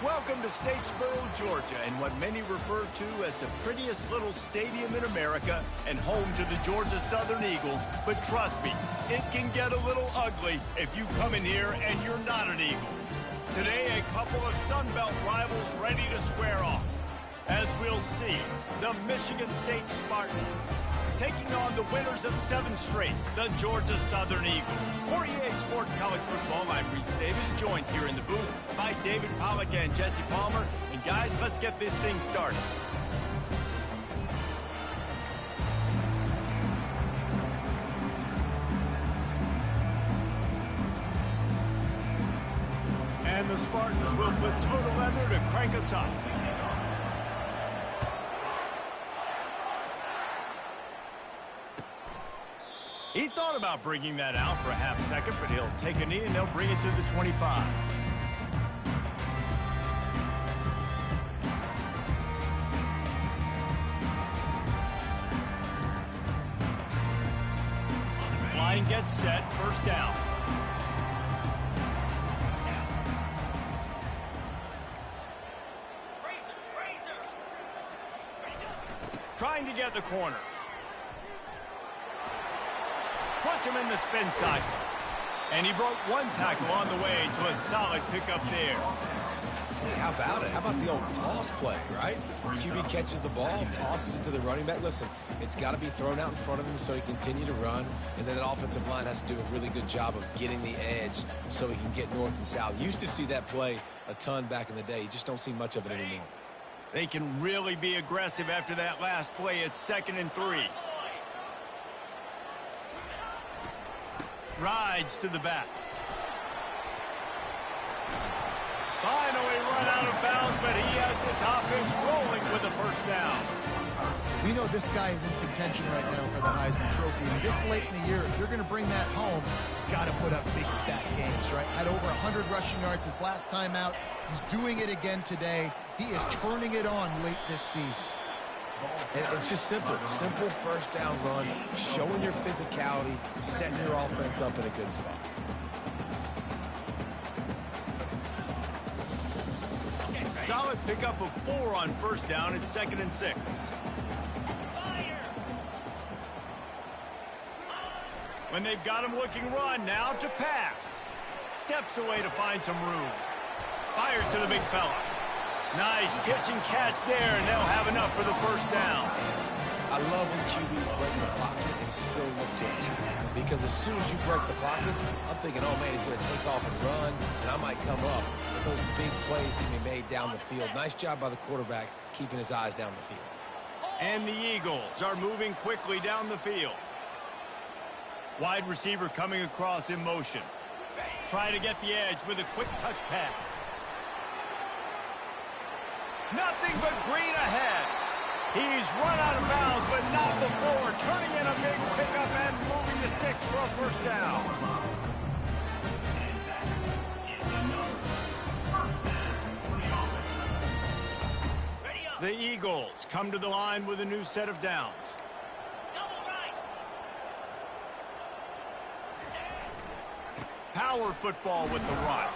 Welcome to Statesboro, Georgia, and what many refer to as the prettiest little stadium in America and home to the Georgia Southern Eagles. But trust me, it can get a little ugly if you come in here and you're not an Eagle. Today, a couple of Sun Belt rivals ready to square off. As we'll see, the Michigan State Spartans taking on the winners of 7 straight, the Georgia Southern Eagles. For EA Sports College Football, I'm Reese Davis, joined here in the booth by David Pollack and Jesse Palmer. And guys, let's get this thing started. And the Spartans will put total leather to crank us up. He thought about bringing that out for a half second, but he'll take a knee and they'll bring it to the 25. Line gets set, first down. Trying to get the corner. Puts him in the spin cycle. And he broke one tackle on the way to a solid pickup there. Hey, how about it? How about the old toss play, right? QB catches the ball, tosses it to the running back. Listen, it's got to be thrown out in front of him so he can continue to run. And then that offensive line has to do a really good job of getting the edge so he can get north and south. Used to see that play a ton back in the day. You just don't see much of it anymore. They can really be aggressive after that last play. It's 2nd and 3. Rides to the back. Finally run out of bounds, but he has this offense rolling with a first down. We know this guy is in contention right now for the Heisman Trophy. And this late in the year, if you're going to bring that home, you've got to put up big stat games, right? Had over 100 rushing yards his last time out. He's doing it again today. He is turning it on late this season. And it's just simple first down run, showing your physicality, setting your offense up in a good spot. Solid pickup of 4 on first down. It's 2nd and 6. When they've got him looking run, now to pass. Steps away to find some room. Fires to the big fella. Nice pitch and catch there, and they'll have enough for the first down. I love when QBs break the pocket and still look to attack. Because as soon as you break the pocket, I'm thinking, oh man, he's going to take off and run, and I might come up. But those big plays can be made down the field. Nice job by the quarterback keeping his eyes down the field. And the Eagles are moving quickly down the field. Wide receiver coming across in motion. Try to get the edge with a quick touch pass. Nothing but green ahead. He's run out of bounds, but not before. Turning in a big pickup and moving the sticks for a first down. The Eagles come to the line with a new set of downs. Power football with the run.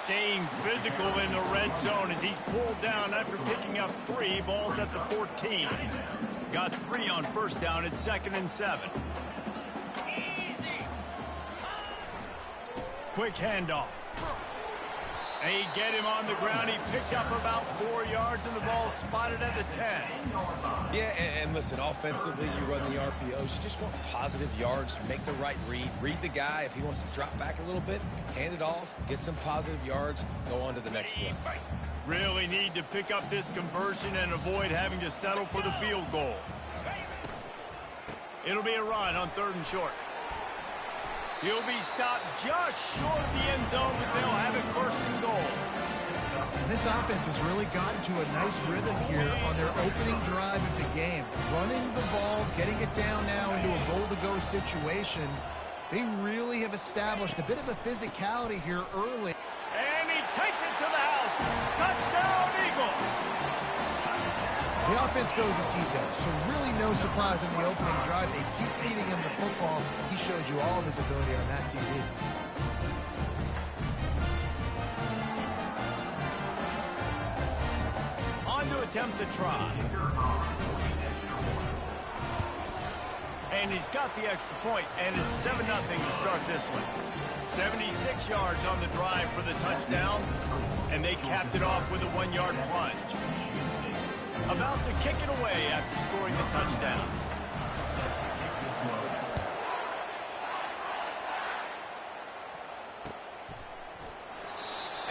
Staying physical in the red zone as he's pulled down after picking up 3 balls at the 14. Got 3 on first down at 2nd and 7. Quick handoff. They get him on the ground. He picked up about 4 yards, and the ball spotted at the 10. Yeah, and listen, offensively, you run the RPOs. You just want positive yards. Make the right read. Read the guy. If he wants to drop back a little bit, hand it off, get some positive yards, go on to the next play. Really need to pick up this conversion and avoid having to settle for the field goal. It'll be a run on 3rd and short. He'll be stopped just short of the end zone, but they'll have it 1st and goal. And this offense has really gotten to a nice rhythm here on their opening drive of the game. Running the ball, getting it down now into a goal-to-go situation. They really have established a bit of a physicality here early. And he takes it to the house. Touchdown, Eagles! The offense goes as he goes, so really no surprise in the opening drive. They keep feeding him the football. He showed you all of his ability on that TV. attempt to try. And he's got the extra point, and it's 7-0 to start this one. 76 yards on the drive for the touchdown, and they capped it off with a 1-yard plunge. About to kick it away after scoring the touchdown.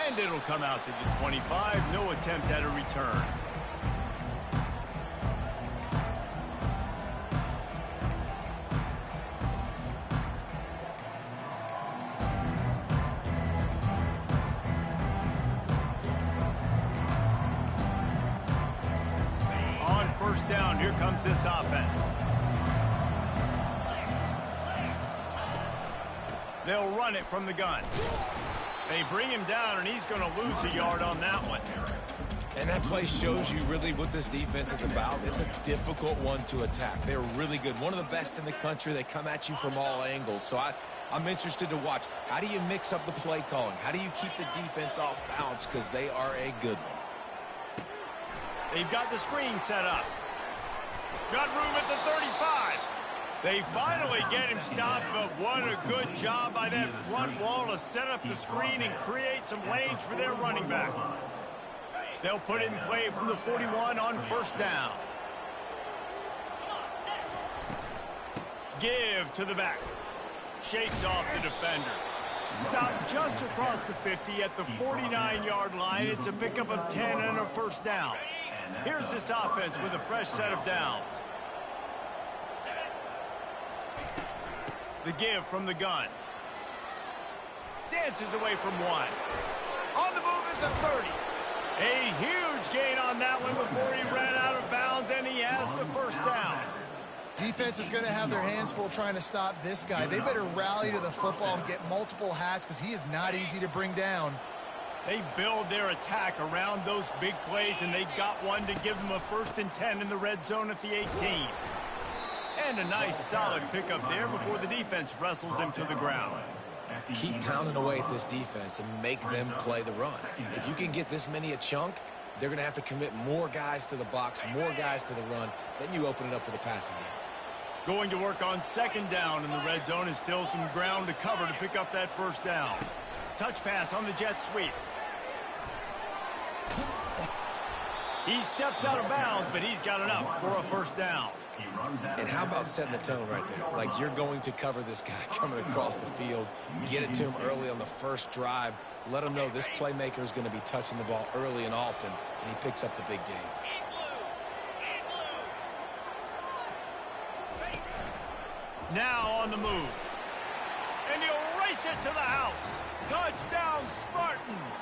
And it'll come out to the 25. No attempt at a return. On first down, here comes this offense. They'll run it from the gun. They bring him down, and he's going to lose a yard on that one. And that play shows you really what this defense is about. It's a difficult one to attack. They're really good. One of the best in the country. They come at you from all angles. So I'm interested to watch. How do you mix up the play calling? How do you keep the defense off balance? Because they are a good one. They've got the screen set up. Got room at the 35. They finally get him stopped, but what a good job by that front wall to set up the screen and create some lanes for their running back. They'll put it in play from the 41 on first down. Give to the back. Shakes off the defender. Stopped just across the 50 at the 49-yard line. It's a pickup of 10 and a first down. Here's this offense with a fresh set of downs. The give from the gun. Dances away from one. On the move at the 30. A huge gain on that one before he ran out of bounds, and he has the first down. Defense is going to have their hands full trying to stop this guy. They better rally to the football and get multiple hats because he is not easy to bring down. They build their attack around those big plays, and they got one to give them a 1st and 10 in the red zone at the 18. And a nice solid pickup there before the defense wrestles him to the ground. Keep pounding away at this defense and make them play the run. If you can get this many a chunk, they're going to have to commit more guys to the box, more guys to the run. Then you open it up for the passing game. Going to work on second down in the red zone and still some ground to cover to pick up that first down. Touch pass on the jet sweep. He steps out of bounds, but he's got enough for a first down. And how about setting the tone right there? Like you're going to cover this guy coming across the field, get it to him early on the first drive, let him know this playmaker is going to be touching the ball early and often, and he picks up the big game. Now on the move. And he'll race it to the house. Touchdown, Spartans!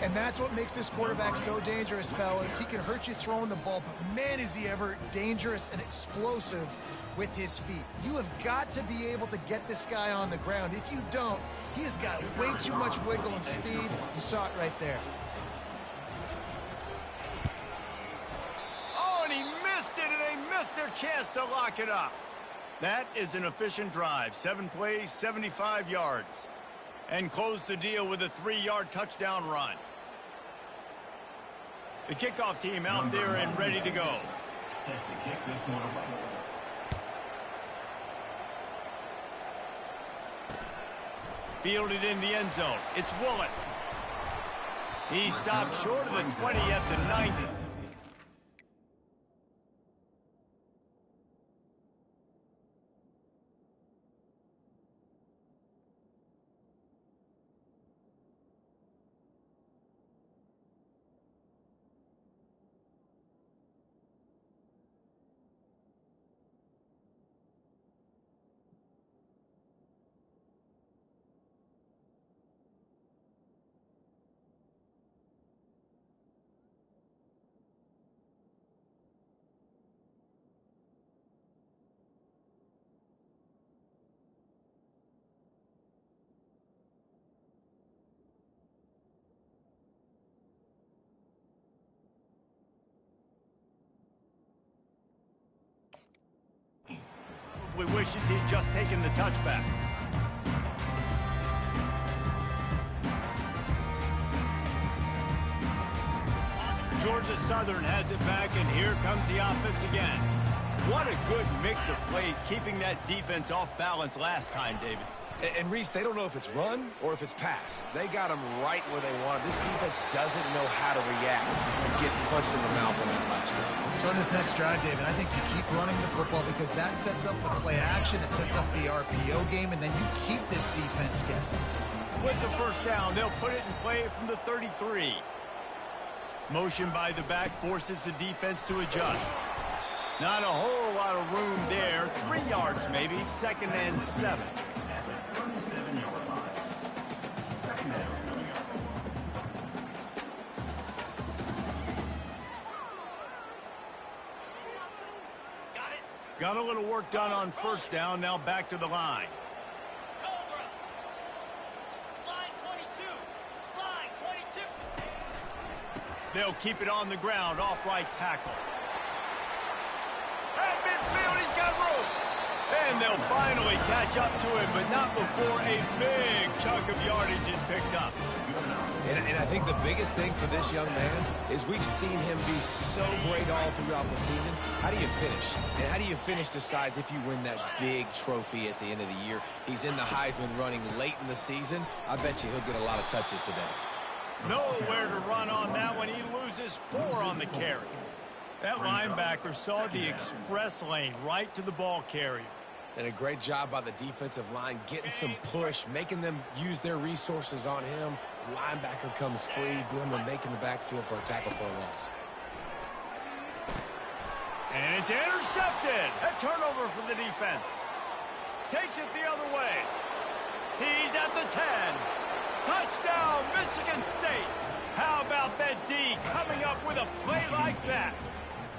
And that's what makes this quarterback so dangerous, fellas. He can hurt you throwing the ball, but man, is he ever dangerous and explosive with his feet. You have got to be able to get this guy on the ground. If you don't, he has got way too much wiggle and speed. You saw it right there. Oh, and he missed it, and they missed their chance to lock it up. That is an efficient drive. 7 plays, 75 yards. And close the deal with a 3-yard touchdown run. The kickoff team out there and ready to go. Set to kick this one away. Fielded in the end zone. It's Woolen. He stopped short of the 20 at the 90. We wishes he'd just taken the touchback. Georgia Southern has it back, and here comes the offense again. What a good mix of plays, keeping that defense off balance last time, David. And Reese, they don't know if it's run or if it's pass. They got them right where they want them. This defense doesn't know how to react from getting punched in the mouth on that last drive. So in this next drive, David, I think you keep running the football because that sets up the play action, it sets up the RPO game, and then you keep this defense guessing. With the first down, they'll put it in play from the 33. Motion by the back forces the defense to adjust. Not a whole lot of room there. 3 yards maybe, 2nd and 7. Got a little work done on first down, now back to the line. Cobra. Slide 22. Slide 22. They'll keep it on the ground, off right tackle. At midfield, he's got room. And they'll finally catch up to him, but not before a big chunk of yardage is picked up. And I think the biggest thing for this young man is we've seen him be so great all throughout the season. How do you finish? And how do you finish decides if you win that big trophy at the end of the year. He's in the Heisman running late in the season. I bet you he'll get a lot of touches today. Nowhere to run on that one. He loses 4 on the carry. That linebacker saw the express lane right to the ball carrier. And a great job by the defensive line getting some push, making them use their resources on him. Linebacker comes free, boom, and making the backfield for a tackle for a loss. And it's intercepted. A turnover for the defense. Takes it the other way. He's at the 10. Touchdown, Michigan State. How about that D coming up with a play like that?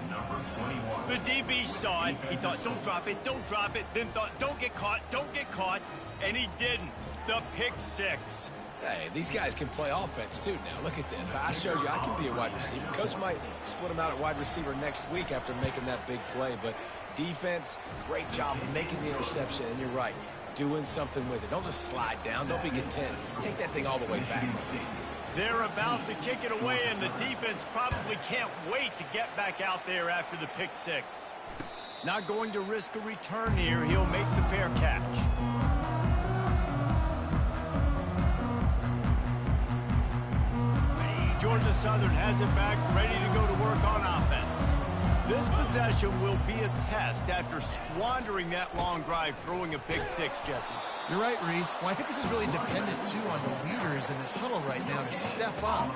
Number 21. The DB saw it. He thought, don't drop it, don't drop it. Then thought, don't get caught, don't get caught. And he didn't. The pick 6. Hey, these guys can play offense, too, now. Look at this. I showed you I can be a wide receiver. Coach might split him out at wide receiver next week after making that big play. But defense, great job of making the interception. And you're right, doing something with it. Don't just slide down. Don't be content. Take that thing all the way back. They're about to kick it away, and the defense probably can't wait to get back out there after the pick 6. Not going to risk a return here. He'll make the fair catch. Georgia Southern has it back, ready to go to work on offense. This possession will be a test after squandering that long drive, throwing a pick 6, Jesse. You're right, Reese. Well, I think this is really dependent, too, on the leaders in this huddle right now to step up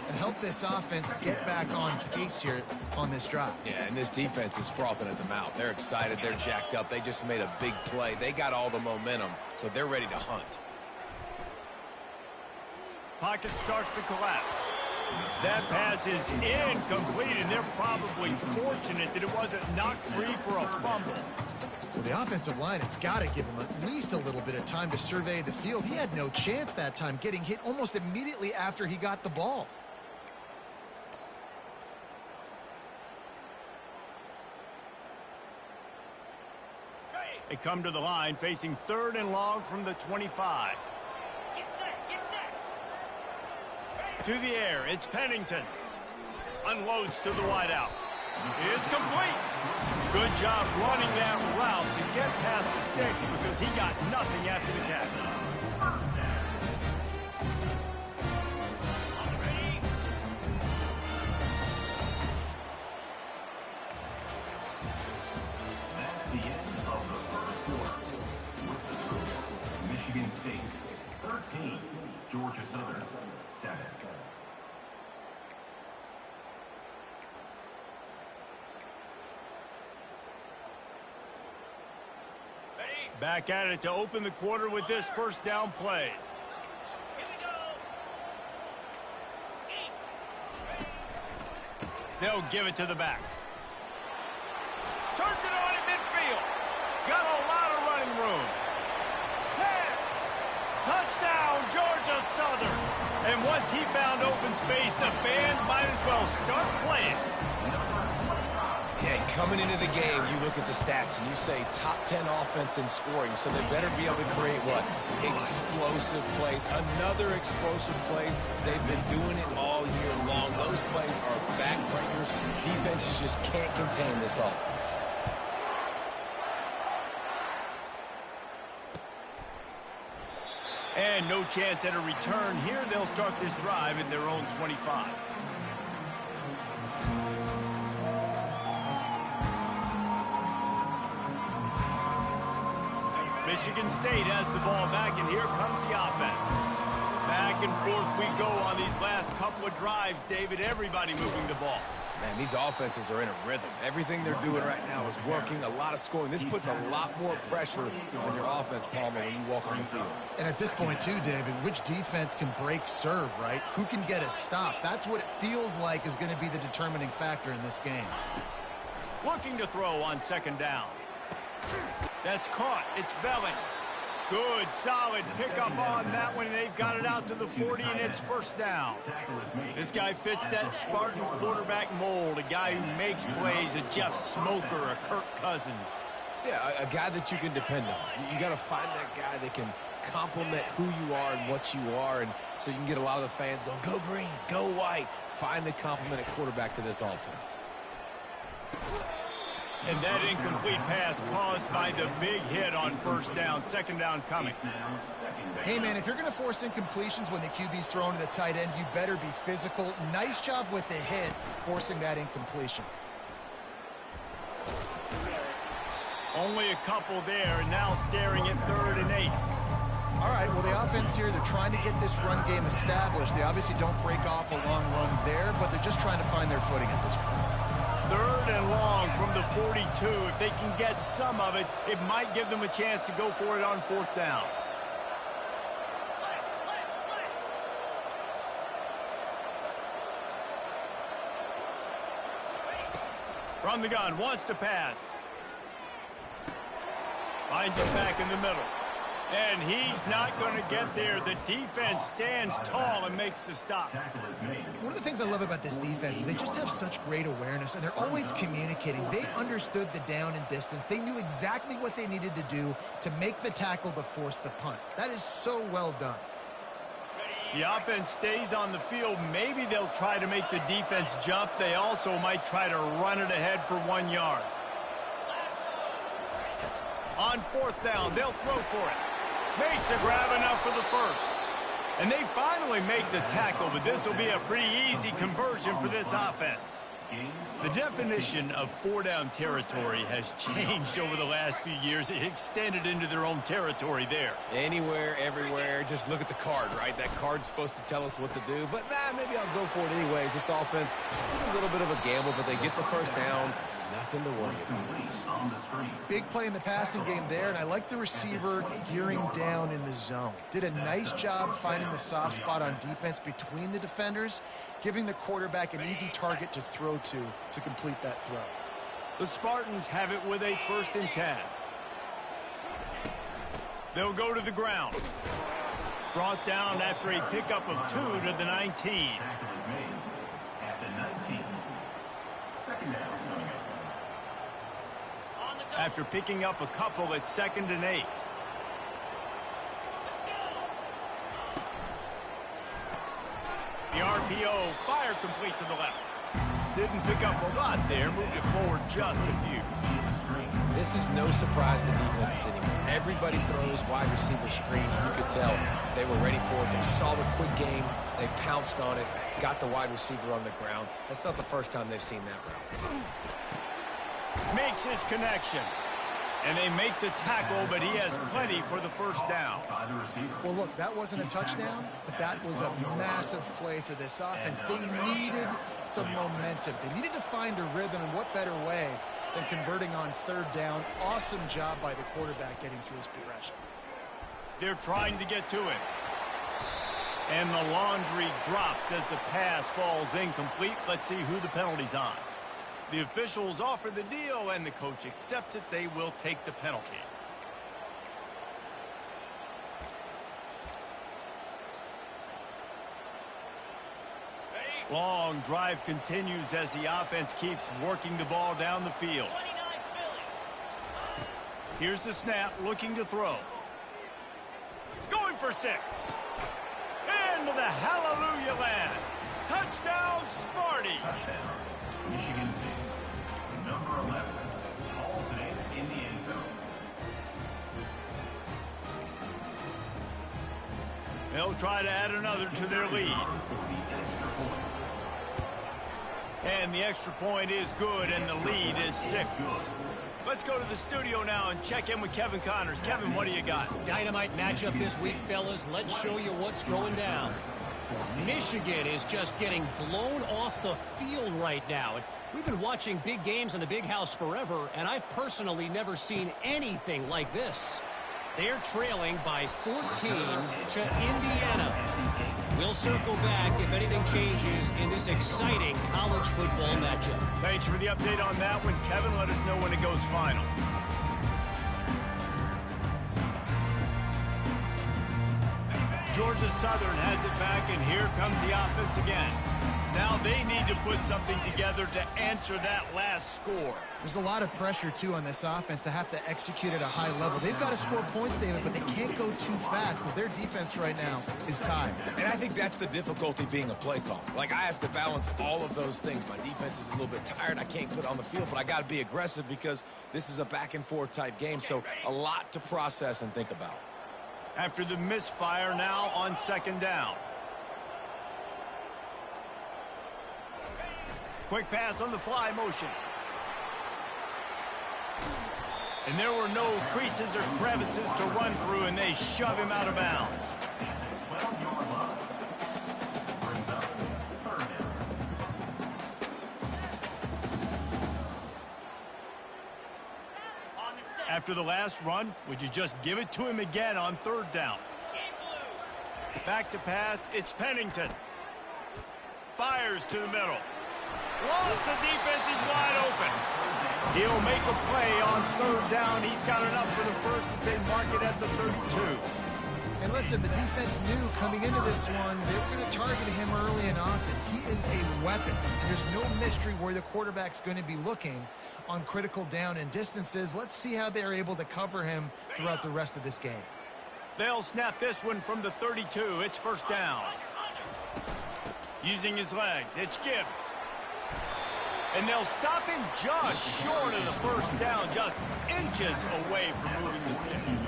and help this offense get back on pace here on this drive. Yeah, and this defense is frothing at the mouth. They're excited. They're jacked up. They just made a big play. They got all the momentum, so they're ready to hunt. Pocket starts to collapse. That pass is incomplete, and they're probably fortunate that it wasn't knocked free for a fumble. Well, the offensive line has got to give him at least a little bit of time to survey the field. He had no chance that time, getting hit almost immediately after he got the ball. They come to the line, facing 3rd and long from the 25. Get set. Get set. To the air, it's Pennington. Unloads to the wideout. It's complete. Good job running that route to get past the sticks because he got nothing after the catch. Ready? That's the end of the first quarter. With the score, Michigan State 13, Georgia Southern 7. Back at it to open the quarter with this first down play. Here we go. They'll give it to the back. Turns it on at midfield. Got a lot of running room. 10. Touchdown, Georgia Southern. And once he found open space, the band might as well start playing. Yeah, Coming into the game, you look at the stats and you say top 10 offense in scoring, so they better be able to create what? Explosive plays. Another explosive plays. They've been doing it all year long. Those plays are backbreakers. Defenses just can't contain this offense. And no chance at a return here. They'll start this drive at their own 25. Michigan State has the ball back, and here comes the offense. Back and forth we go on these last couple of drives, David. Everybody moving the ball. Man, these offenses are in a rhythm. Everything they're doing right now is working. A lot of scoring. This puts a lot more pressure on your offense, Palmer, when you walk on the field. And at this point, too, David, which defense can break serve, right? Who can get a stop? That's what it feels like is going to be the determining factor in this game. Looking to throw on second down. That's caught. It's Velling. Good, solid pickup on that one. They've got it out to the 40, and it's first down. This guy fits that Spartan quarterback mold, a guy who makes plays, a Jeff Smoker, a Kirk Cousins. Yeah, a guy that you can depend on. You got to find that guy that can complement who you are and what you are, and so you can get a lot of the fans going, go green, go white. Find the complemented quarterback to this offense. And that incomplete pass caused by the big hit on first down. Second down coming. Hey, man, if you're going to force incompletions when the QB's thrown to the tight end, you better be physical. Nice job with the hit, forcing that incompletion. Only a couple there, and now staring at 3rd and 8. All right, well, the offense here, they're trying to get this run game established. They obviously don't break off a long run there, but they're just trying to find their footing at this point. 3rd and long from the 42. If they can get some of it, it might give them a chance to go for it on 4th down. From the gun, wants to pass. Finds it back in the middle. And he's not going to get there. The defense stands tall and makes the stop. One of the things I love about this defense is they just have such great awareness, and they're always communicating. They understood the down and distance. They knew exactly what they needed to do to make the tackle to force the punt. That is so well done. The offense stays on the field. Maybe they'll try to make the defense jump. They also might try to run it ahead for 1 yard. On 4th down, they'll throw for it. Makes a grab enough for the first. And they finally make the tackle, but this will be a pretty easy conversion for this offense. The definition of 4-down territory has changed over the last few years. It extended into their own territory there. Anywhere, everywhere, just look at the card, right? That card's supposed to tell us what to do, but maybe I'll go for it anyways. This offense is a little bit of a gamble, but they get the first down. Nothing to worry about. Big play in the passing game there, and I like the receiver gearing down in the zone. Did a nice job finding the soft spot on defense between the defenders, giving the quarterback an easy target to throw to complete that throw. The Spartans have it with a 1st and 10. They'll go to the ground. Brought down after a pickup of 2 to the 19. After picking up a couple at 2nd and 8. The RPO, fire complete to the left. Didn't pick up a lot there, moved it forward just a few. This is no surprise to defenses anymore. Everybody throws wide receiver screens. You could tell they were ready for it. They saw the quick game. They pounced on it, got the wide receiver on the ground. That's not the first time they've seen that route. Makes his connection. And they make the tackle, but he has plenty for the first down. Well, look, that wasn't a touchdown, but that was a massive play for this offense. They needed some momentum. They needed to find a rhythm, and what better way than converting on 3rd down. Awesome job by the quarterback getting through his progression. They're trying to get to it. And the laundry drops as the pass falls incomplete. Let's see who the penalty's on. The officials offer the deal, and the coach accepts it. They will take the penalty. Ready? Long drive continues as the offense keeps working the ball down the field. 29 Philly. Here's the snap, looking to throw. Going for 6. Into the hallelujah land. Touchdown, Sparty. Touchdown, Michigan State. Number 11, all today in the end zone. They'll try to add another to their lead. And the extra point is good, and the lead is 6. Let's go to the studio now and check in with Kevin Connors. Kevin, what do you got? Dynamite matchup this week, fellas. Let's show you what's going down. Michigan is just getting blown off the field right now. We've been watching big games in the Big House forever, and I've personally never seen anything like this. They're trailing by 14 to Indiana. We'll circle back if anything changes in this exciting college football matchup. Thanks for the update on that one, Kevin. Let us know when it goes final. Georgia Southern has it back, and here comes the offense again. Now they need to put something together to answer that last score. There's a lot of pressure, too, on this offense to have to execute at a high level. They've got to score points, David, but they can't go too fast because their defense right now is tied. And I think that's the difficulty being a play call. Like, I have to balance all of those things. My defense is a little bit tired. I can't put it on the field, but I got to be aggressive because this is a back-and-forth type game, so a lot to process and think about. After the misfire, now on 2nd down. Quick pass on the fly motion. And there were no creases or crevices to run through, and they shove him out of bounds. 12-yard line. Brings up 3rd down. On the set. After the last run, would you just give it to him again on 3rd down? In blue. Back to pass, it's Pennington. Fires to the middle. Lost, the defense is wide open. He'll make a play on 3rd down. He's got enough for the first as they mark it at the 32. And listen, the defense knew coming into this one, they were going to target him early and often. He is a weapon, and there's no mystery where the quarterback's going to be looking on critical down and distances. Let's see how they're able to cover him throughout the rest of this game. They'll snap this one from the 32. It's 1st down. Using his legs, it's Gibbs. And they'll stop him just short of the 1st down, just inches away from moving the sticks.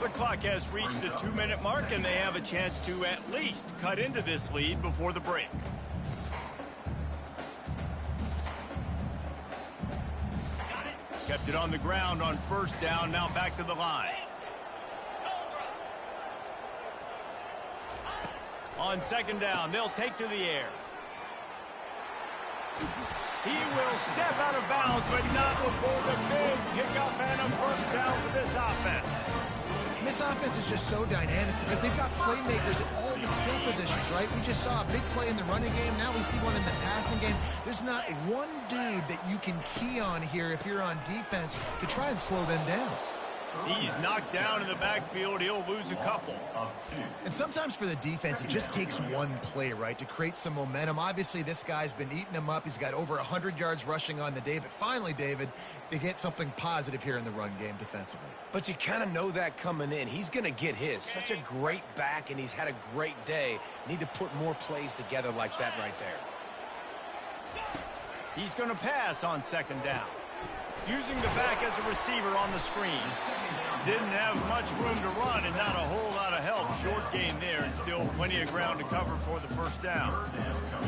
The clock has reached the 2-minute mark, and they have a chance to at least cut into this lead before the break. Kept it on the ground on 1st down, now back to the line. On 2nd down, they'll take to the air. He will step out of bounds, but not before the big pickup and a 1st down for this offense. And this offense is just so dynamic because they've got playmakers at all the skill positions, right? We just saw a big play in the running game. Now we see one in the passing game. There's not one dude that you can key on here if you're on defense to try and slow them down. He's knocked down in the backfield. He'll lose a couple. And sometimes for the defense, it just takes one play, right, to create some momentum. Obviously, this guy's been eating him up. He's got over 100 yards rushing on the day. But finally, David, they get something positive here in the run game defensively. But you kind of know that coming in. He's going to get his. Such a great back, and he's had a great day. Need to put more plays together like that right there. He's going to pass on 2nd down. Using the back as a receiver on the screen. Didn't have much room to run and not a whole lot of help. Short gain there and still plenty of ground to cover for the 1st down.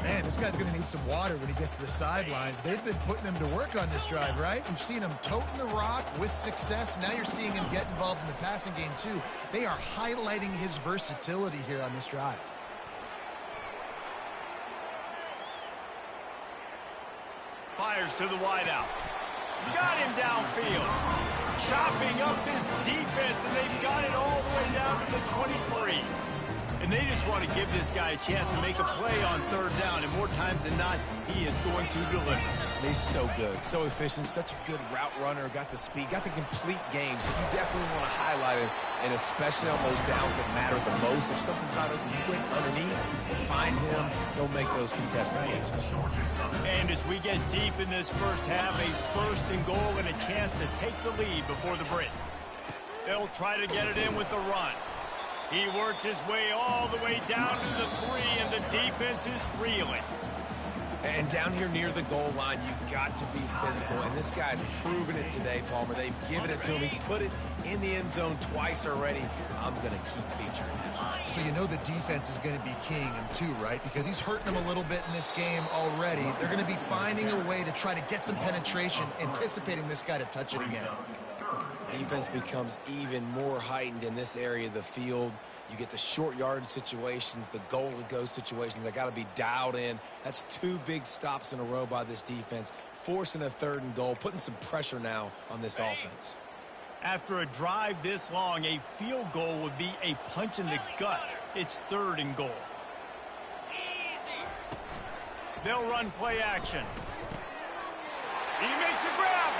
Man, this guy's going to need some water when he gets to the sidelines. They've been putting him to work on this drive, right? We've seen him toting the rock with success. Now you're seeing him get involved in the passing game, too. They are highlighting his versatility here on this drive. Fires to the wideout. Got him downfield. Chopping up this defense, and they've got it all the way down to the 23. And they just want to give this guy a chance to make a play on 3rd down, and more times than not, he is going to deliver. He's so good, so efficient, such a good route runner, got the speed, got the complete game. So you definitely want to highlight him, and especially on those downs that matter the most. If something's not open quick underneath, find him, he'll make those contested catches. And as we get deep in this first half, a first and goal and a chance to take the lead before the break. They'll try to get it in with the run. He works his way all the way down to the 3, and the defense is reeling. And down here near the goal line, you've got to be physical. And this guy's proven it today, Palmer. They've given it to him. He's put it in the end zone twice already. I'm going to keep featuring him. So you know the defense is going to be keying him too, right? Because he's hurting them a little bit in this game already. They're going to be finding a way to try to get some penetration, anticipating this guy to touch it again. Defense becomes even more heightened in this area of the field. You get the short yardage situations, the goal-to-go situations. I got to be dialed in. That's 2 big stops in a row by this defense, forcing a 3rd and goal, putting some pressure now on this offense. After a drive this long, a field goal would be a punch in the gut. It's 3rd and goal. They'll run play action. He makes a grab.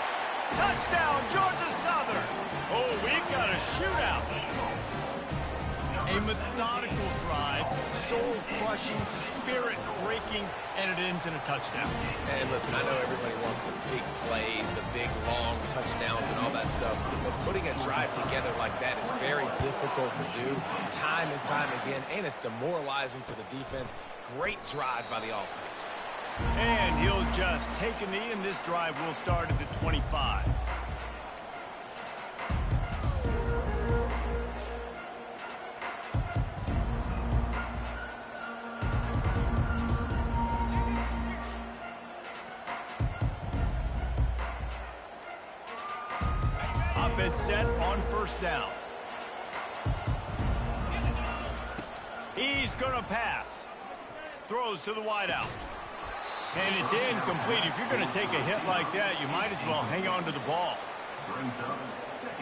Touchdown, Georgia Southern. Oh, we've got a shootout. A methodical drive, soul-crushing, spirit-breaking, and it ends in a touchdown. And listen, I know everybody wants the big plays, the big, long touchdowns and all that stuff, but putting a drive together like that is very difficult to do time and time again, and it's demoralizing for the defense. Great drive by the offense. And he'll just take a knee, and this drive will start at the 25. Offense set on first down. He's going to pass. Throws to the wideout. And it's incomplete. If you're going to take a hit like that, you might as well hang on to the ball.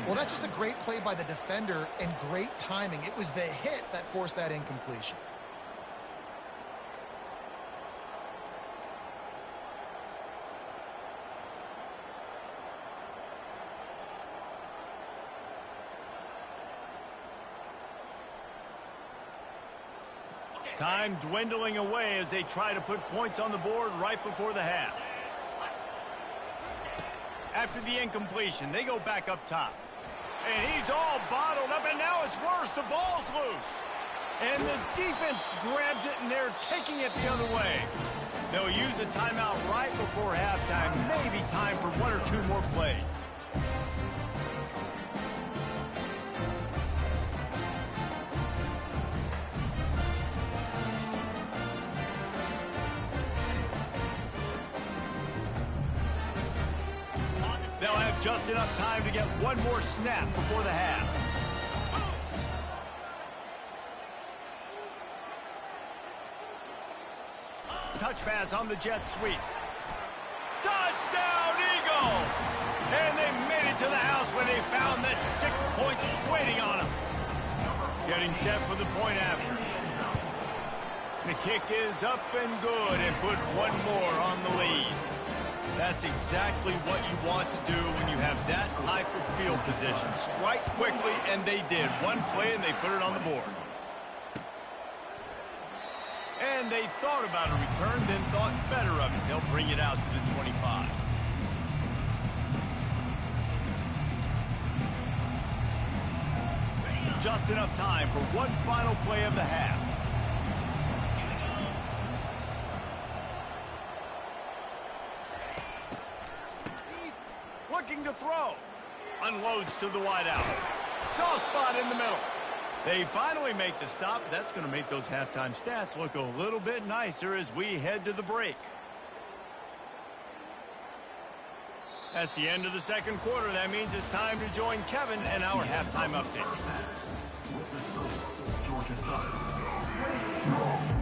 Well, that's just a great play by the defender and great timing. It was the hit that forced that incompletion. Time dwindling away as they try to put points on the board right before the half. After the incompletion, they go back up top. And he's all bottled up, and now it's worse. The ball's loose. And the defense grabs it, and they're taking it the other way. They'll use a timeout right before halftime. Maybe time for 1 or 2 more plays. They'll have just enough time to get 1 more snap before the half. Touch pass on the jet sweep. Touchdown, Eagles! And they made it to the house when they found that 6 points waiting on them. Getting set for the point after. The kick is up and good, and put 1 more on the lead. That's exactly what you want to do when you have that type of field position. Strike quickly, and they did. 1 play, and they put it on the board. And they thought about a return, then thought better of it. They'll bring it out to the 25. Just enough time for 1 final play of the half. Looking to throw. Unloads to the wideout. Soft spot in the middle. They finally make the stop. That's going to make those halftime stats look a little bit nicer as we head to the break. That's the end of the second quarter. That means it's time to join Kevin and our halftime update. Georgia Southern.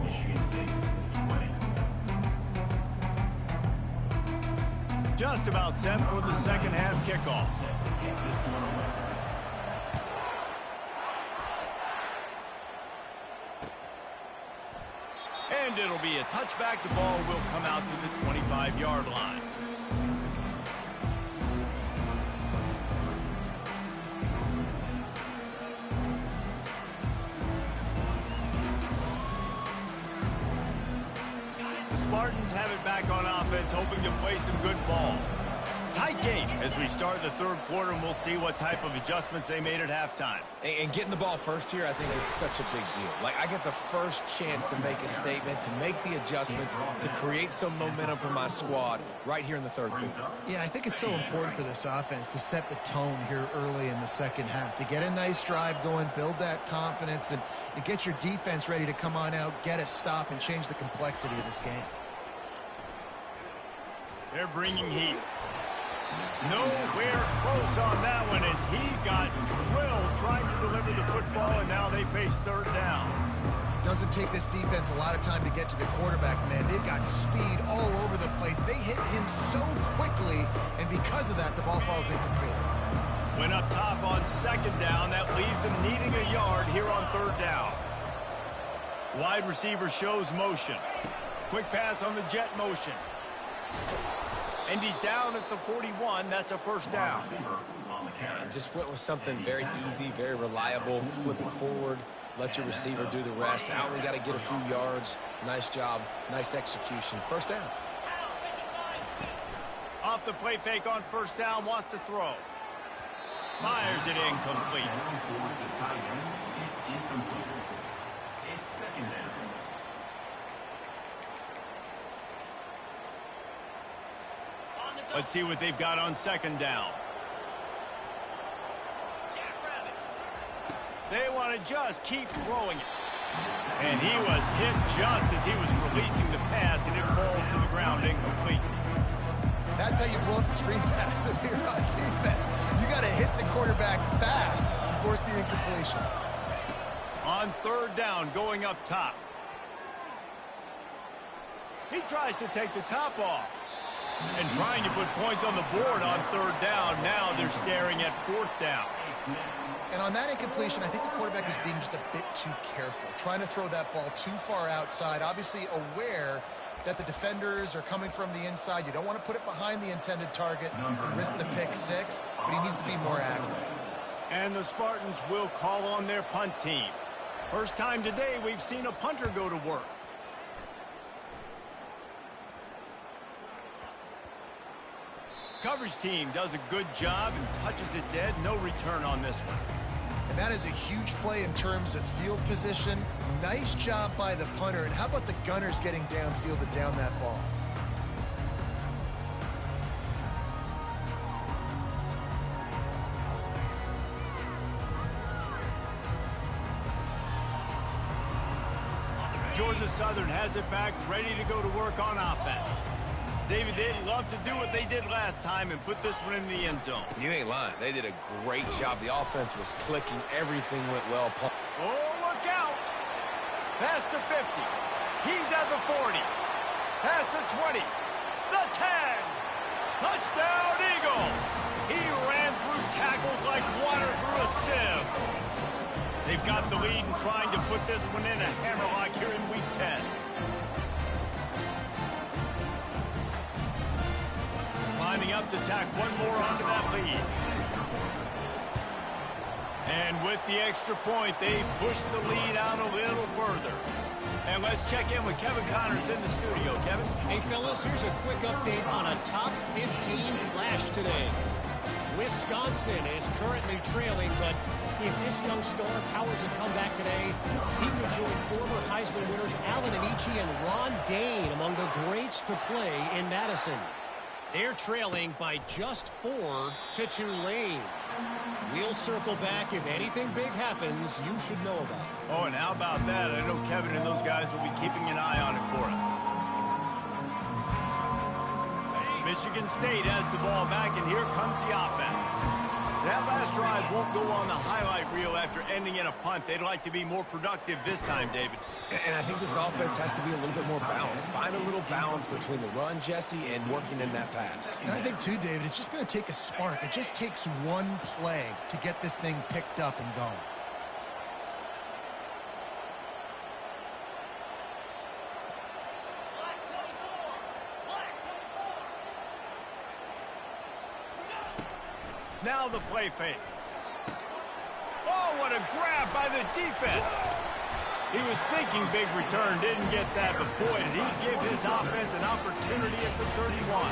Michigan State, 20. Just about set for the second half kickoff. And it'll be a touchback. The ball will come out to the 25-yard line. The Spartans have it back on offense, hoping to play some good ball. Tight game as we start the third quarter, and we'll see what type of adjustments they made at halftime. And getting the ball first here, I think, is such a big deal. Like, I get the first chance to make a statement, to make the adjustments, to create some momentum for my squad right here in the third quarter. Yeah, I think it's so important for this offense to set the tone here early in the second half, to get a nice drive going, build that confidence, and get your defense ready to come on out, get a stop, and change the complexity of this game. They're bringing heat. Nowhere close on that one as he got drilled trying to deliver the football, and now they face third down. Doesn't take this defense a lot of time to get to the quarterback, man. They've got speed all over the place. They hit him so quickly, and because of that, the ball falls incomplete. Went up top on second down. That leaves him needing a yard here on third down. Wide receiver shows motion. Quick pass on the jet motion. And he's down at the 41. That's a first down. And just went with something very easy, very reliable. Flip it forward. Let your receiver do the rest. I only got to get a few yards. Nice job. Nice execution. First down. Off the play fake on first down. Wants to throw. Fires it incomplete. It's second down. Let's see what they've got on second down. They want to just keep throwing it. And he was hit just as he was releasing the pass, and it falls to the ground incomplete. That's how you blow up the screen pass if you're on defense. You got to hit the quarterback fast and force the incompletion. On third down, going up top. He tries to take the top off. And trying to put points on the board on third down. Now they're staring at fourth down. And on that incompletion, I think the quarterback was being just a bit too careful, trying to throw that ball too far outside, obviously aware that the defenders are coming from the inside. You don't want to put it behind the intended target and risk the pick six, but he needs to be more accurate. And the Spartans will call on their punt team. First time today we've seen a punter go to work. Coverage team does a good job and touches it dead. No return on this one. And that is a huge play in terms of field position. Nice job by the punter. And how about the gunners getting downfield to down that ball? Georgia Southern has it back, ready to go to work on offense. David, they'd love to do what they did last time and put this one in the end zone. You ain't lying. They did a great job. The offense was clicking. Everything went well. Oh, look out! Past the 50. He's at the 40. Past the 20. The 10. Touchdown, Eagles! He ran through tackles like water through a sieve. They've got the lead and trying to put this one in a hammerlock here in Week 10. Lining up to tack one more onto that lead. And with the extra point, they push the lead out a little further. And let's check in with Kevin Connors in the studio. Kevin? Hey, fellas, here's a quick update on a top 15 flash today. Wisconsin is currently trailing, but if this young star powers a comeback today, he could join former Heisman winners Alan Amici and Ron Dane among the greats to play in Madison. They're trailing by just 4 to Tulane. We'll circle back. If anything big happens, you should know about it. Oh, and how about that? I know Kevin and those guys will be keeping an eye on it for us. Michigan State has the ball back, and here comes the offense. That last drive won't go on the highlight reel after ending in a punt. They'd like to be more productive this time, David. And I think this offense has to be a little bit more balanced. Find a little balance between the run, Jesse, and working in that pass. And I think, too, David, it's just going to take a spark. It just takes one play to get this thing picked up and going. Now the play fake. Oh, what a grab by the defense. He was thinking big return, didn't get that, but boy, did he give his offense an opportunity at the 31.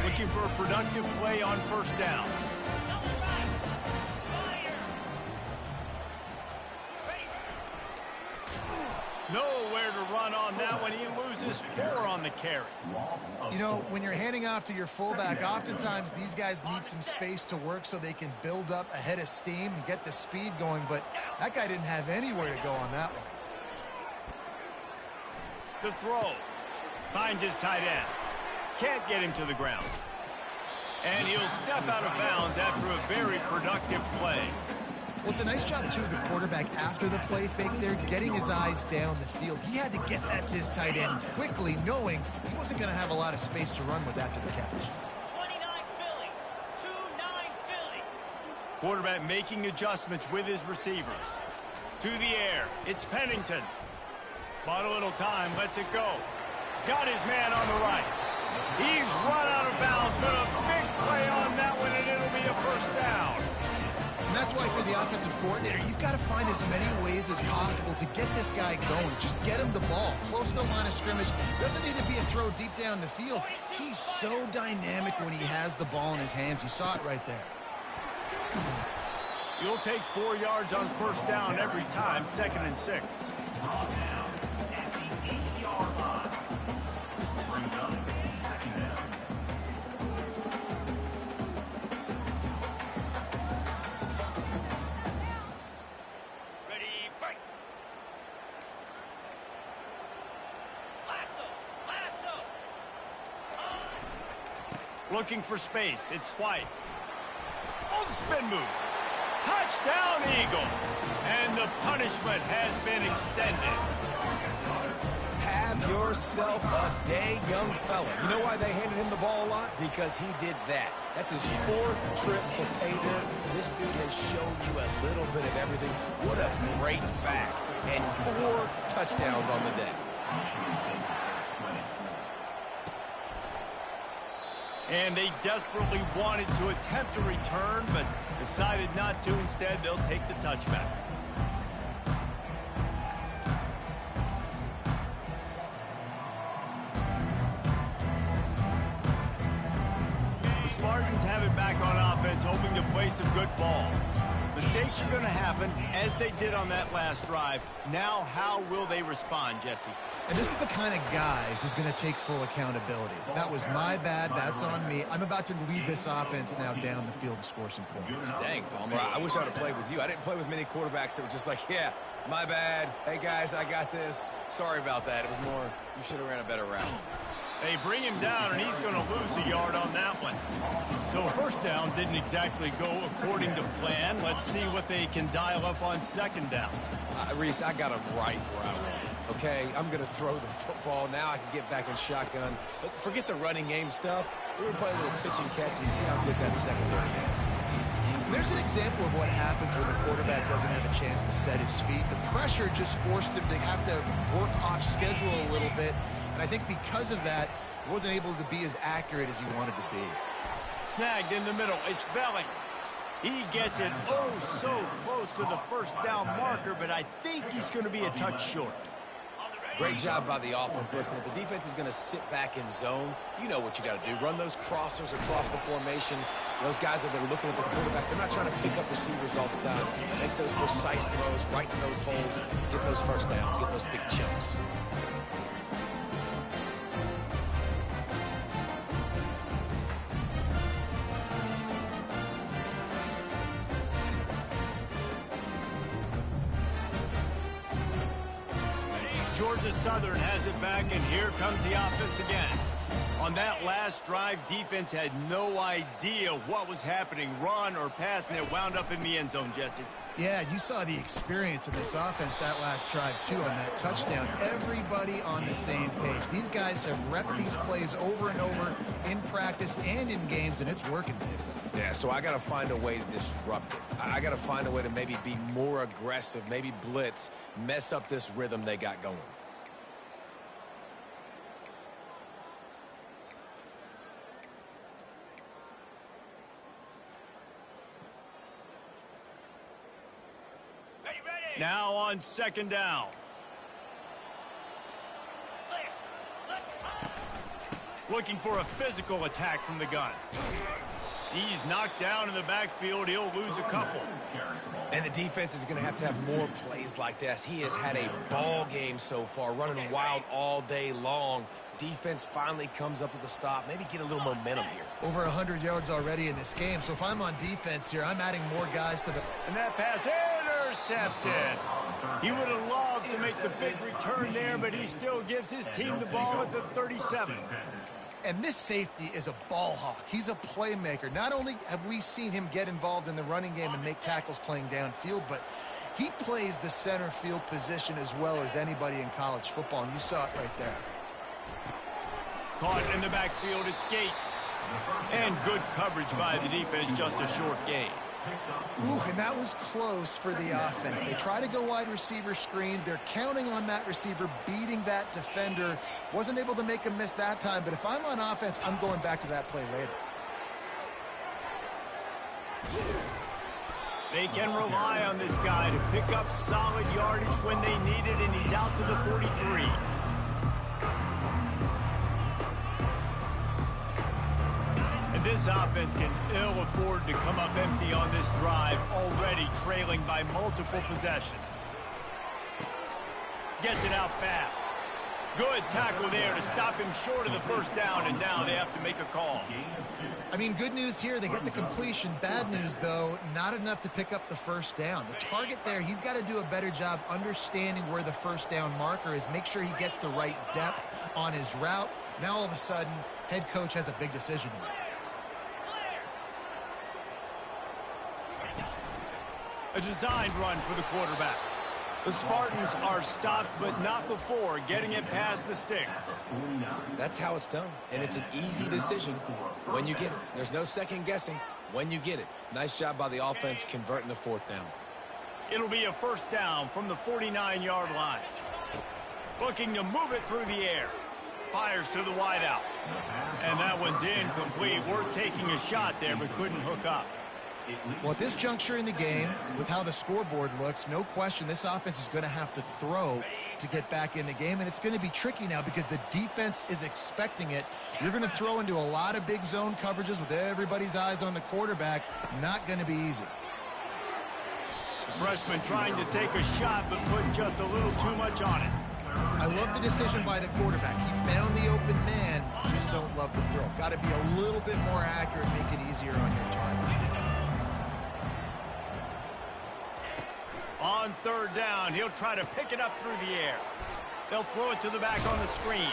Looking for a productive play on first down. Nowhere to run on that one. He loses 4 on the carry. You know, when you're handing off to your fullback, oftentimes these guys need some space to work so they can build up a head of steam and get the speed going, but that guy didn't have anywhere to go on that one. The throw. Finds his tight end. Can't get him to the ground. And he'll step out of bounds after a very productive play. Well, it's a nice job, too, of the quarterback after the play fake there, getting his eyes down the field. He had to get that to his tight end quickly, knowing he wasn't going to have a lot of space to run with after the catch. 29 Philly. 2-9 Philly. Quarterback making adjustments with his receivers. To the air. It's Pennington. Bought a little time. Lets it go. Got his man on the right. He's run out of bounds, but a big play on that one, and it'll be a first down. And that's why for the offensive coordinator, you've got to find as many ways as possible to get this guy going. Just get him the ball close to the line of scrimmage. Doesn't need to be a throw deep down the field. He's so dynamic when he has the ball in his hands. You saw it right there. You'll take 4 yards on first down every time, 2nd and 6. Ball down at the 8-yard line. Brings up 2nd down. Ready, break. Lasso. Looking for space. It's White. Oh, the spin move. Touchdown, Eagles. And the punishment has been extended. Have yourself a day, young fella. You know why they handed him the ball a lot? Because he did that. That's his 4th trip to pay dirt. This dude has shown you a little bit of everything. What a great back. And 4 touchdowns on the day. And they desperately wanted to attempt a return, but decided not to. Instead, they'll take the touchback. The Spartans have it back on offense, hoping to play some good ball. Mistakes are going to happen, as they did on that last drive. Now, how will they respond, Jesse? And this is the kind of guy who's going to take full accountability. That was my bad. That's on me. I'm about to lead this offense now down the field and score some points. Dang, Palmer, I wish I would have played with you. I didn't play with many quarterbacks that were just like, yeah, my bad. Hey, guys, I got this. Sorry about that. It was more, you should have ran a better route. They bring him down, and he's going to lose a yard on that one. So first down didn't exactly go according to plan. Let's see what they can dial up on 2nd down. Reese, I got him right where I want him. Okay, I'm going to throw the football. Now I can get back in shotgun. Let's forget the running game stuff. We're going to play a little pitch and catch and see how good that secondary is. There's an example of what happens when the quarterback doesn't have a chance to set his feet. The pressure just forced him to have to work off schedule a little bit. And I think because of that, he wasn't able to be as accurate as he wanted to be. Snagged in the middle. It's Belling. He gets it oh so close to the first down marker, but I think he's going to be a touch short. Great job by the offense. Listen, if the defense is going to sit back in zone, you know what you got to do. Run those crossers across the formation. Those guys that are looking at the quarterback, they're not trying to pick up receivers all the time. Make those precise throws right in those holes. Get those first downs. Get those big chunks. Georgia Southern has it back, and here comes the offense again. On that last drive, defense had no idea what was happening, run or pass, and it wound up in the end zone, Jesse. Yeah, you saw the experience of this offense that last drive, too, on that touchdown. Everybody on the same page. These guys have repped these plays over and over in practice and in games, and it's working, Dave. Yeah, so I got to find a way to disrupt it. I got to find a way to maybe be more aggressive, maybe blitz, mess up this rhythm they got going. Now on second down. Looking for a physical attack from the gun. He's knocked down in the backfield. He'll lose a couple. And the defense is going to have more plays like this. He has had a ball game so far, running wild all day long. Defense finally comes up with a stop. Maybe get a little momentum here. Over 100 yards already in this game. So if I'm on defense here, I'm adding more guys to the... And that pass intercepted. He would have loved to make the big return there, but he still gives his team the ball at the 37. And this safety is a ball hawk. He's a playmaker. Not only have we seen him get involved in the running game and make tackles playing downfield, but he plays the center field position as well as anybody in college football, and you saw it right there. Caught in the backfield, it's Gates. And good coverage by the defense, just a short gain. Ooh, and that was close for the offense. They try to go wide receiver screen. They're counting on that receiver beating that defender. Wasn't able to make him miss that time, but if I'm on offense, I'm going back to that play later. They can rely on this guy to pick up solid yardage when they need it, and he's out to the 43. This offense can ill afford to come up empty on this drive, already trailing by multiple possessions. Gets it out fast. Good tackle there to stop him short of the first down, and now they have to make a call. I mean, good news here, they get the completion. Bad news, though, not enough to pick up the first down. The target there, he's got to do a better job understanding where the first down marker is, make sure he gets the right depth on his route. Now, all of a sudden, head coach has a big decision to make. A designed run for the quarterback. The Spartans are stopped, but not before getting it past the sticks. That's how it's done, and it's an easy decision when you get it. There's no second guessing when you get it. Nice job by the offense converting the fourth down. It'll be a first down from the 49-yard line. Looking to move it through the air. Fires to the wideout. And that one's incomplete. Worth taking a shot there, but couldn't hook up. Well, at this juncture in the game, with how the scoreboard looks, no question this offense is going to have to throw to get back in the game, and it's going to be tricky now because the defense is expecting it. You're going to throw into a lot of big zone coverages with everybody's eyes on the quarterback. Not going to be easy. The freshman trying to take a shot, but put just a little too much on it. I love the decision by the quarterback. He found the open man, just don't love the throw. Got to be a little bit more accurate, make it easier on your target. On third down, he'll try to pick it up through the air. They'll throw it to the back on the screen.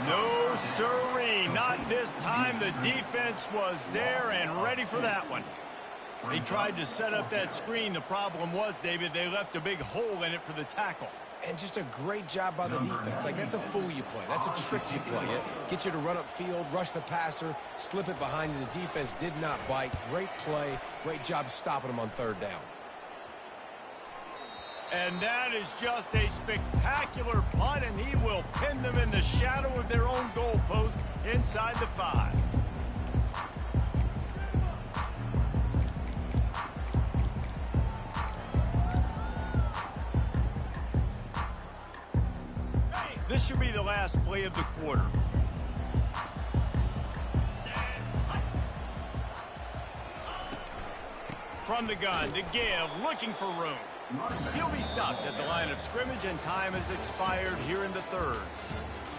No siree, not this time. The defense was there and ready for that one. They tried to set up that screen. The problem was, David, they left a big hole in it for the tackle. And just a great job by the defense. Like, that's a fool you play. That's a trick you play. Get you to run up field, rush the passer, slip it behind you. The defense did not bite. Great play. Great job stopping them on third down. And that is just a spectacular punt, and he will pin them in the shadow of their own goalpost inside the 5. This should be the last play of the quarter. From the gun to give, looking for room. He'll be stopped at the line of scrimmage, and time has expired here in the third.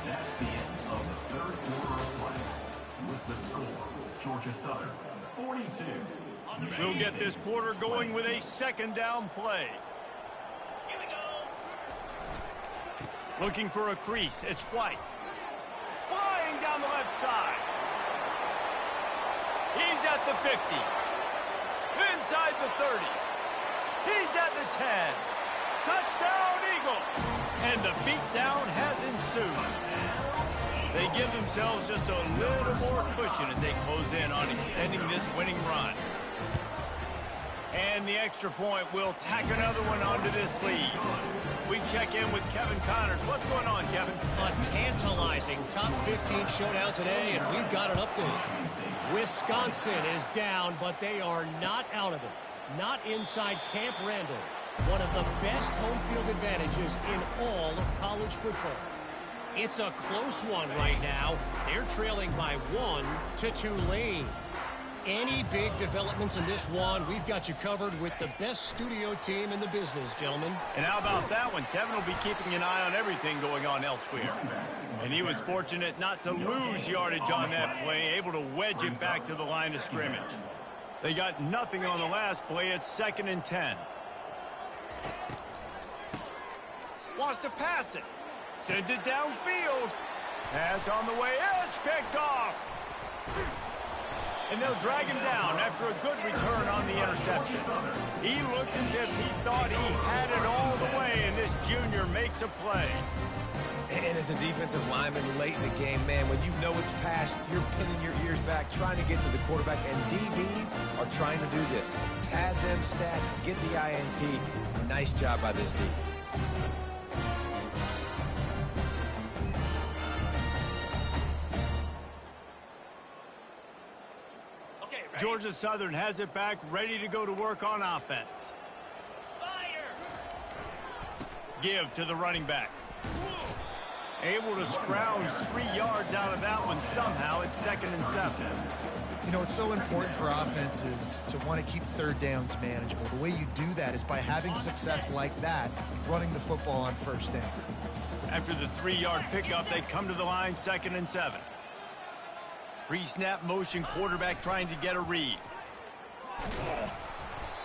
That's the end of the third quarter of play. With the score, Georgia Southern, 42. We'll get this quarter going with a second down play. Here we go. Looking for a crease, it's White. Flying down the left side. He's at the 50. Inside the 30. He's at the 10. Touchdown, Eagles! And the beatdown has ensued. They give themselves just a little more cushion as they close in on extending this winning run. And the extra point will tack another one onto this lead. We check in with Kevin Connors. What's going on, Kevin? A tantalizing top 15 showdown today, and we've got an update. Wisconsin is down, but they are not out of it. Not inside Camp Randall. One of the best home field advantages in all of college football. It's a close one right now. They're trailing by 1 to Tulane. Any big developments in this one, we've got you covered with the best studio team in the business, gentlemen. And how about that one? Kevin will be keeping an eye on everything going on elsewhere. And he was fortunate not to lose yardage on that play, able to wedge it back to the line of scrimmage. They got nothing on the last play. It's 2nd and 10. Wants to pass it. Sends it downfield. Pass on the way. It's picked off. And they'll drag him down after a good return on the interception. He looked as if he thought he had it all the way, and this junior makes a play. And as a defensive lineman late in the game, man, when you know it's past, you're pinning your ears back, trying to get to the quarterback, and DBs are trying to do this. Pad them stats, get the INT. Nice job by this D. Georgia Southern has it back, ready to go to work on offense. Give to the running back. Able to scrounge 3 yards out of that one somehow. It's 2nd and 7. You know, it's so important for offenses to want to keep third downs manageable. The way you do that is by having success like that, running the football on 1st down. After the 3-yard pickup, they come to the line, 2nd and 7. Pre-snap motion, quarterback trying to get a read.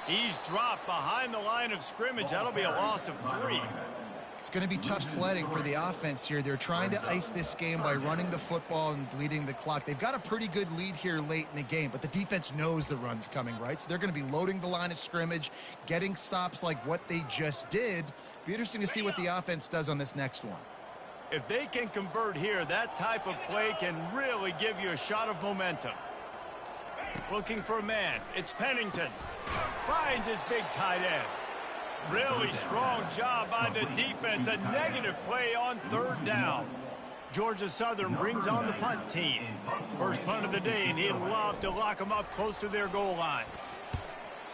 He's dropped behind the line of scrimmage. That'll be a loss of 3. It's going to be tough sledding for the offense here. They're trying to ice this game by running the football and bleeding the clock. They've got a pretty good lead here late in the game, but the defense knows the run's coming, right? So they're going to be loading the line of scrimmage, getting stops like what they just did. Be interesting to see what the offense does on this next one. If they can convert here, that type of play can really give you a shot of momentum. Looking for a man. It's Pennington. Finds his big tight end. Really strong job by the defense. A negative play on 3rd down. Georgia Southern brings on the punt team. First punt of the day, and he'd love to lock them up close to their goal line.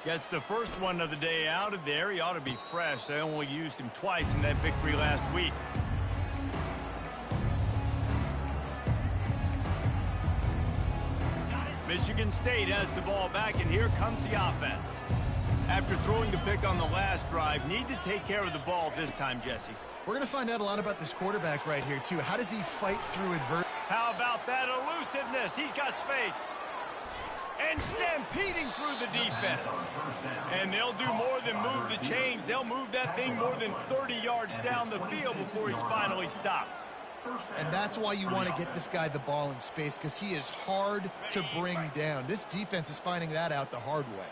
Gets the first one of the day out of there. He ought to be fresh. They only used him twice in that victory last week. Michigan State has the ball back, and here comes the offense. After throwing the pick on the last drive, need to take care of the ball this time, Jesse. We're going to find out a lot about this quarterback right here, too. How does he fight through adversity? How about that elusiveness? He's got space. And stampeding through the defense. And they'll do more than move the chains. They'll move that thing more than 30 yards down the field before he's finally stopped. And that's why you want to get this guy the ball in space, because he is hard to bring down. This defense is finding that out the hard way.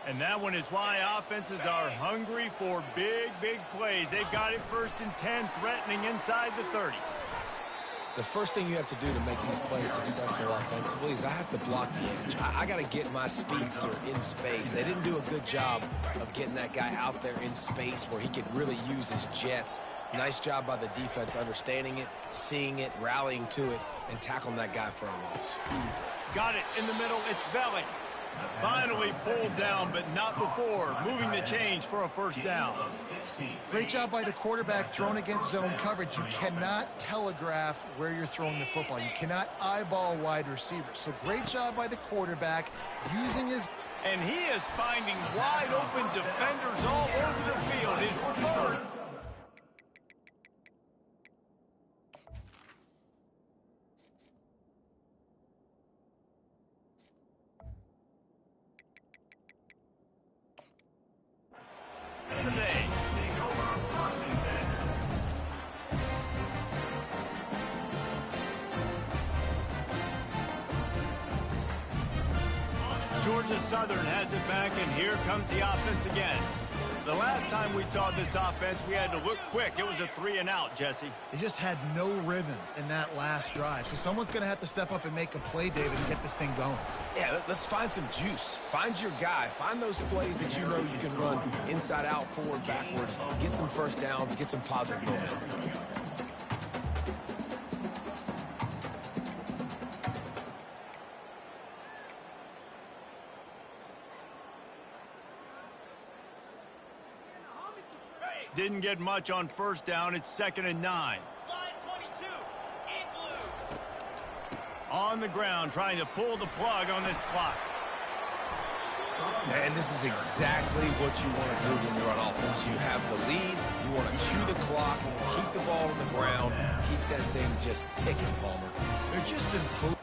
And that one is why offenses are hungry for big, big plays. They've got it 1st and 10, threatening inside the 30. The first thing you have to do to make these plays successful offensively is I have to block the edge. I got to get my speedster in space. They didn't do a good job of getting that guy out there in space where he could really use his jets. Nice job by the defense understanding it, seeing it, rallying to it, and tackling that guy for a loss. Got it in the middle. It's Belly. Finally pulled down, but not before. Moving the chains for a 1st down. Great job by the quarterback thrown against zone coverage. You cannot telegraph where you're throwing the football. You cannot eyeball wide receivers. So great job by the quarterback using his... And he is finding wide open defenders all over the field. His 3rd. Georgia Southern has it back, and here comes the offense again. The last time we saw this offense, we had to look quick. It was a 3-and-out, Jesse. They just had no rhythm in that last drive. So someone's going to have to step up and make a play, David, and get this thing going. Yeah, let's find some juice. Find your guy. Find those plays that you know you can run inside out, forward, backwards. Get some 1st downs. Get some positive momentum. Didn't get much on first down. It's 2nd and 9. Slide 22. In blue. On the ground, trying to pull the plug on this clock. And this is exactly what you want to do when you're on offense. You have the lead. You want to chew the clock, keep the ball on the ground, keep that thing just ticking, Palmer. They're just imposing.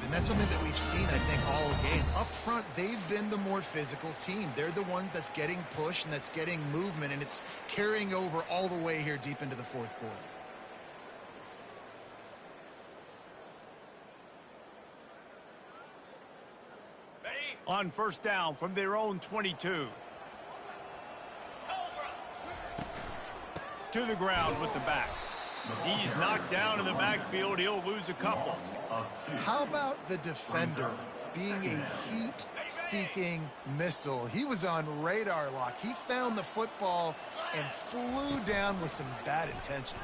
And that's something that we've seen, I think, all game. Up front, they've been the more physical team. They're the ones that's getting pushed and that's getting movement, and it's carrying over all the way here deep into the fourth quarter. On first down from their own 22. To the ground with the back. He's knocked down in the backfield. He'll lose a couple. How about the defender being a heat-seeking missile? He was on radar lock. He found the football and flew down with some bad intentions.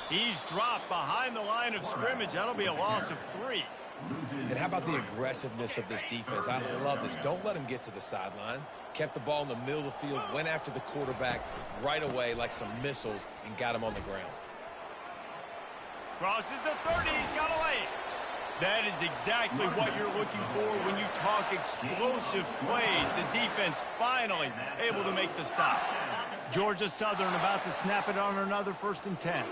He's dropped behind the line of scrimmage. That'll be a loss of 3. And how about the aggressiveness of this defense? I love this. Don't let him get to the sideline. Kept the ball in the middle of the field, went after the quarterback right away like some missiles, and got him on the ground. Crosses the 30. He's got a lane. That is exactly what you're looking for when you talk explosive plays. The defense finally able to make the stop. Georgia Southern about to snap it on another 1st and 10.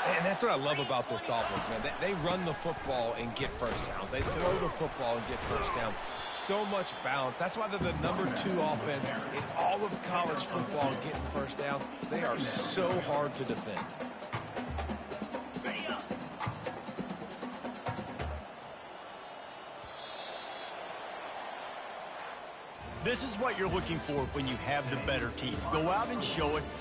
And that's what I love about this offense, man. They run the football and get first downs. They throw the football and get first down. So much balance. That's why they're the #2 offense in all of college football getting first downs. They are so hard to defend. This is what you're looking for when you have the better team. Go out and show it.